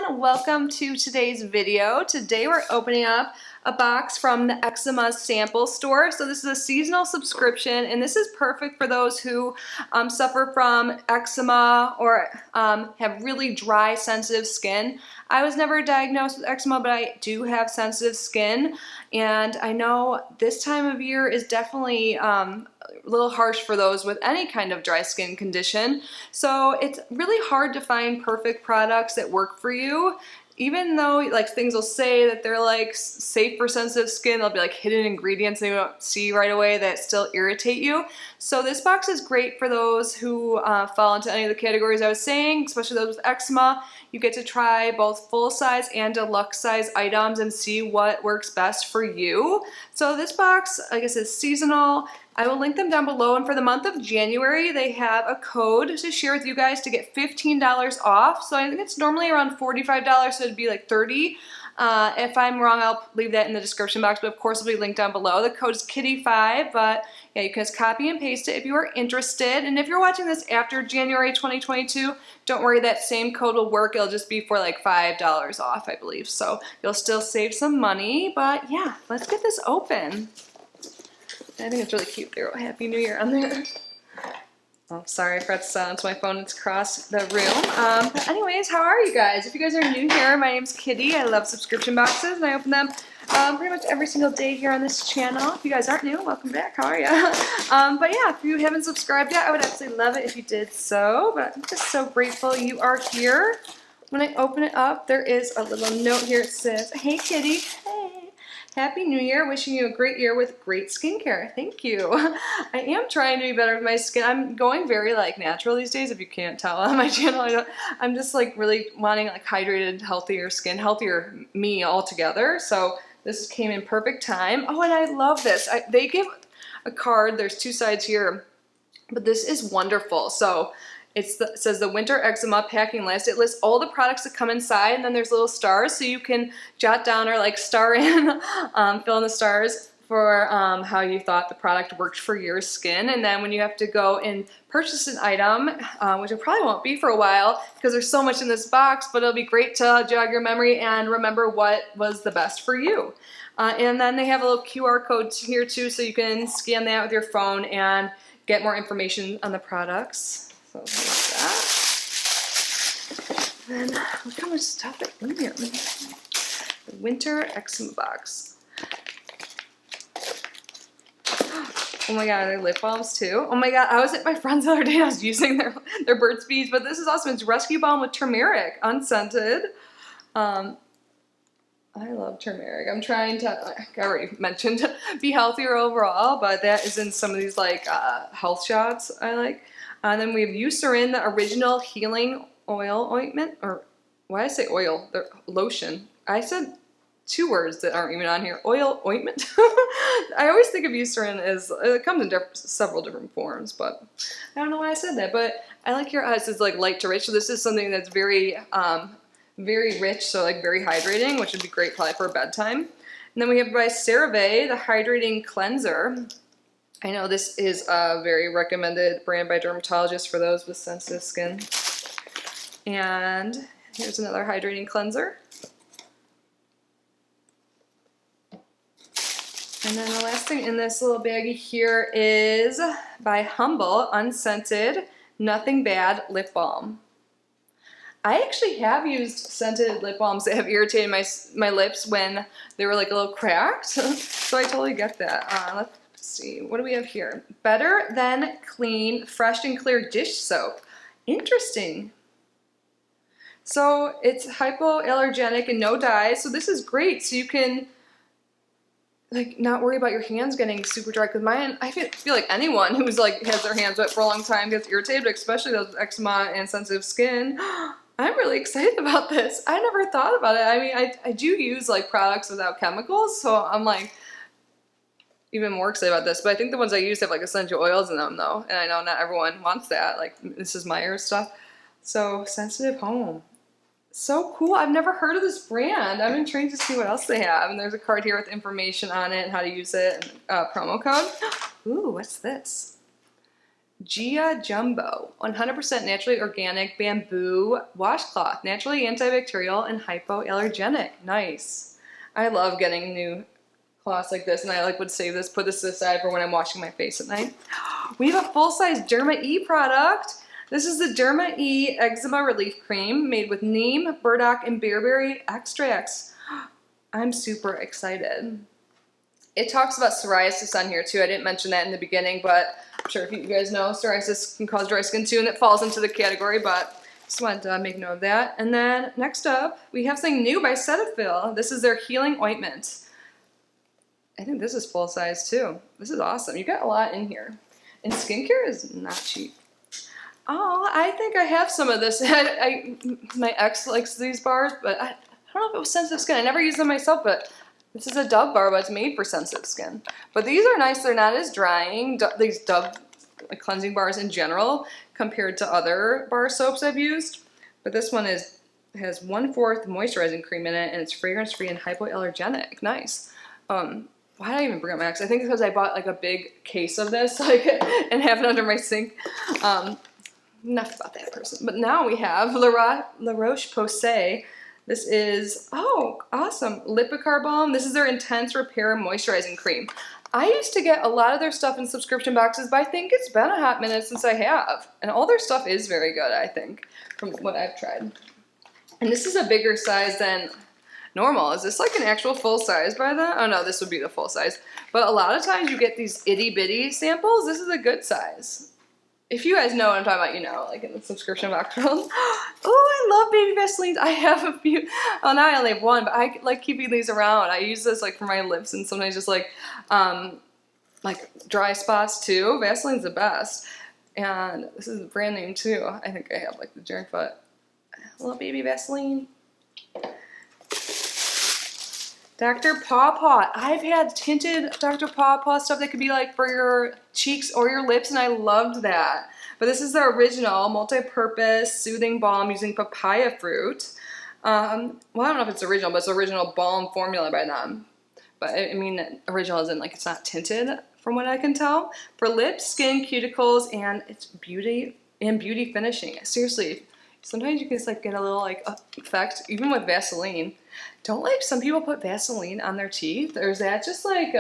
everyone, welcome to today's video. Today we're opening up a box from the Eczema sample store. So this is a seasonal subscription and this is perfect for those who suffer from eczema or have really dry, sensitive skin. I was never diagnosed with eczema, but I do have sensitive skin, and I know this time of year is definitely a little harsh for those with any kind of dry skin condition. So it's really hard to find perfect products that work for you. Even though like things will say that they're like safe for sensitive skin, there'll be like hidden ingredients that you don't see right away that still irritate you. So this box is great for those who fall into any of the categories I was saying, especially those with eczema. You get to try both full size and deluxe size items and see what works best for you. So this box, I guess, is seasonal. I will link them down below, and for the month of January they have a code to share with you guys to get $15 off. So I think it's normally around $45, so it'd be like $30. If I'm wrong, I'll leave that in the description box, but of course it'll be linked down below. The code is Kitty5, but yeah, you can just copy and paste it if you are interested. And if you're watching this after January 2022, don't worry, that same code will work. It'll just be for like $5 off, I believe. So you'll still save some money, but yeah, let's get this open. I think it's really cute. There, Happy New Year on there. Oh, sorry, I forgot to silence my phone. It's across the room. But anyways, how are you guys? If you guys are new here, my name's Kitty. I love subscription boxes, and I open them pretty much every single day here on this channel. If you guys aren't new, welcome back. How are you? But yeah, if you haven't subscribed yet, I would absolutely love it if you did so. But I'm just so grateful you are here. When I open it up, there is a little note here. It says, "Hey Kitty, hey. Happy New Year, wishing you a great year with great skincare." Thank you. I am trying to be better with my skin. I'm going very like natural these days, if you can't tell on my channel. I'm just like really wanting like hydrated, healthier skin, healthier me altogether. So this came in perfect time. Oh, and I love this. They give a card, there's two sides here, but this is wonderful. So it says the winter eczema packing list. It lists all the products that come inside, and then there's little stars, so you can jot down or like star in, fill in the stars for how you thought the product worked for your skin. And then when you have to go and purchase an item, which it probably won't be for a while because there's so much in this box, but it'll be great to jog your memory and remember what was the best for you. And then they have a little QR code here too, so you can scan that with your phone and get more information on the products. So like that. Then look how much stuff is in here. The winter eczema box. Oh my god, they're lip balms too. Oh my god, I was at my friend's the other day. I was using their Burt's Bees, but this is awesome. It's rescue balm with turmeric, unscented. I love turmeric. I'm trying to, like I already mentioned, be healthier overall, but that is in some of these like health shots I like. And then we have Eucerin, the original healing oil ointment, or why did I say oil? They're lotion. I said two words that aren't even on here. Oil ointment. I always think of Eucerin as, it comes in several different forms, but I don't know why I said that. But I like your eyes. It's like light to rich. So this is something that's very, very rich, so like very hydrating, which would be great probably for bedtime. And then we have by CeraVe, the hydrating cleanser. I know this is a very recommended brand by dermatologists for those with sensitive skin. And here's another hydrating cleanser. And then the last thing in this little baggie here is by Humble, unscented, nothing bad lip balm. I actually have used scented lip balms that have irritated my lips when they were like a little cracked. So I totally get that. Let's see, what do we have here? Better Than Clean Fresh and Clear Dish Soap. Interesting. So it's hypoallergenic and no dyes, so this is great. So you can like not worry about your hands getting super dry, because mine, I feel like anyone who's like has their hands wet for a long time gets irritated, especially those with eczema and sensitive skin. I'm really excited about this. I never thought about it. I mean, I do use like products without chemicals, so I'm like even more excited about this. But I think the ones I use have like essential oils in them though, and I know not everyone wants that, like Mrs. Meyer's stuff. So Sensitive Home. So cool. I've never heard of this brand. I'm intrigued to see what else they have. And there's a card here with information on it and how to use it and promo code. Ooh, what's this? Gia Jumbo, 100% naturally organic bamboo washcloth, naturally antibacterial and hypoallergenic. Nice. I love getting new cloths like this, and I like would save this, put this aside for when I'm washing my face at night. We have a full-size Derma E product. This is the Derma E Eczema Relief Cream made with neem, burdock, and bearberry extracts. I'm super excited. It talks about psoriasis on here too. I didn't mention that in the beginning, but I'm sure if you guys know, psoriasis can cause dry skin too, and it falls into the category, but just wanted to make note of that. And then next up, we have something new by Cetaphil. This is their healing ointment. I think this is full size too. This is awesome. You got a lot in here. And skincare is not cheap. Oh, I think I have some of this. My ex likes these bars, but I don't know if it was sensitive skin. I never use them myself, but this is a Dove bar, but it's made for sensitive skin. But these are nice. They're not as drying. These Dove cleansing bars in general compared to other bar soaps I've used. But this one has 1/4 moisturizing cream in it, and it's fragrance-free and hypoallergenic. Nice. Why did I even bring up my ex? I think it's because I bought like a big case of this and have it under my sink. Enough about that person. But now we have La Roche-Posay. This is, oh, awesome, Lipicar Balm. This is their Intense Repair Moisturizing Cream. I used to get a lot of their stuff in subscription boxes, but I think it's been a hot minute since I have. And all their stuff is very good, I think, from what I've tried. And this is a bigger size than normal. Is this like an actual full size by the? Oh no, this would be the full size. But a lot of times you get these itty bitty samples. This is a good size. If you guys know what I'm talking about, you know, like in the subscription box world. Oh, I love baby Vaselines. I have a few. Well, now I only have one, but I like keeping these around. I use this like for my lips and sometimes just like dry spots too. Vaseline's the best. And this is a brand name too. I think I have like the Jerk Foot. Little baby Vaseline. Dr. Paw Paw. I've had tinted Dr. Paw Paw stuff that could be like for your cheeks or your lips, and I loved that. But this is the original multi-purpose soothing balm using papaya fruit. Well, I don't know if it's original, but it's original balm formula by them. But I mean, original isn't like it's not tinted from what I can tell. For lips, skin, cuticles, and it's beauty finishing. Seriously, sometimes you can just like get a little like effect, even with Vaseline. Don't like some people put Vaseline on their teeth, or is that just like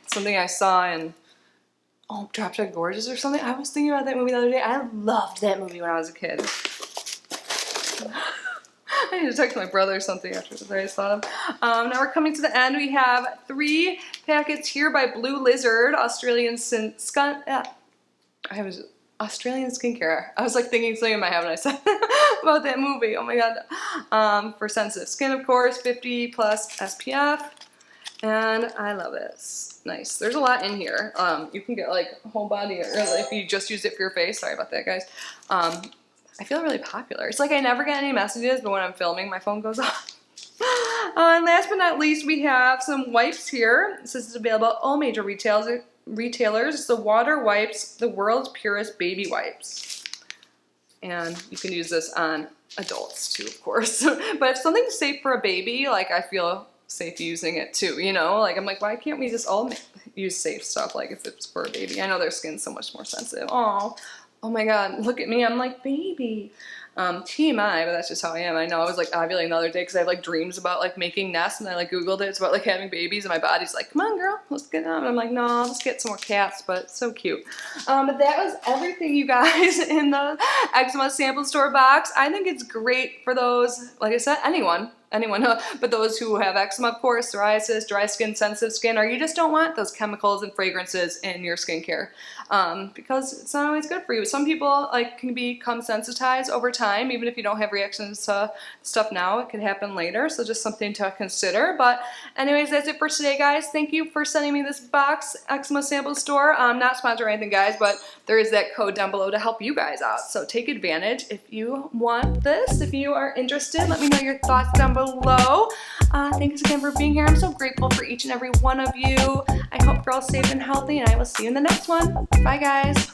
something I saw in Drop Dead Gorgeous or something? I was thinking about that movie the other day. I loved that movie when I was a kid. I need to text my brother or something after this. I just thought of. Now we're coming to the end. We have 3 packets here by Blue Lizard, Australian skincare. I was like thinking something in my head when I said about that movie. Oh my god. For sensitive skin, of course, 50 plus SPF. And I love it. It's nice. There's a lot in here. You can get like a whole body, or if you just use it for your face. Sorry about that, guys. I feel really popular. It's like I never get any messages, but when I'm filming, my phone goes off. And last but not least, we have some wipes here. This is available at all major retailers. It's the Water Wipes, the world's purest baby wipes. And you can use this on adults too, of course. But if something's safe for a baby, like I feel safe using it too, you know? Like I'm like, why can't we just all use safe stuff like if it's for a baby? I know their skin's so much more sensitive. Oh my god, look at me, I'm like baby. TMI, but that's just how I am. I know I was like ovulating the other day because I have like dreams about like making nests, and I like googled it. It's about like having babies, and my body's like, come on girl, let's get on. And I'm like, no, let's get some more cats, but it's so cute. But that was everything, you guys, in the Eczema sample store box. I think it's great for those, like I said, anyone, but those who have eczema, of course, psoriasis, dry skin, sensitive skin, or you just don't want those chemicals and fragrances in your skincare, because it's not always good for you. Some people like can become sensitized over time, even if you don't have reactions to stuff now, it could happen later, so just something to consider. But anyways, that's it for today, guys. Thank you for sending me this box, Eczema Sample Store. Not sponsored or anything, guys, but there is that code down below to help you guys out, so take advantage if you want this. If you are interested, let me know your thoughts down below. Thanks again for being here. I'm so grateful for each and every one of you. I hope you're all safe and healthy, and I will see you in the next one. Bye, guys.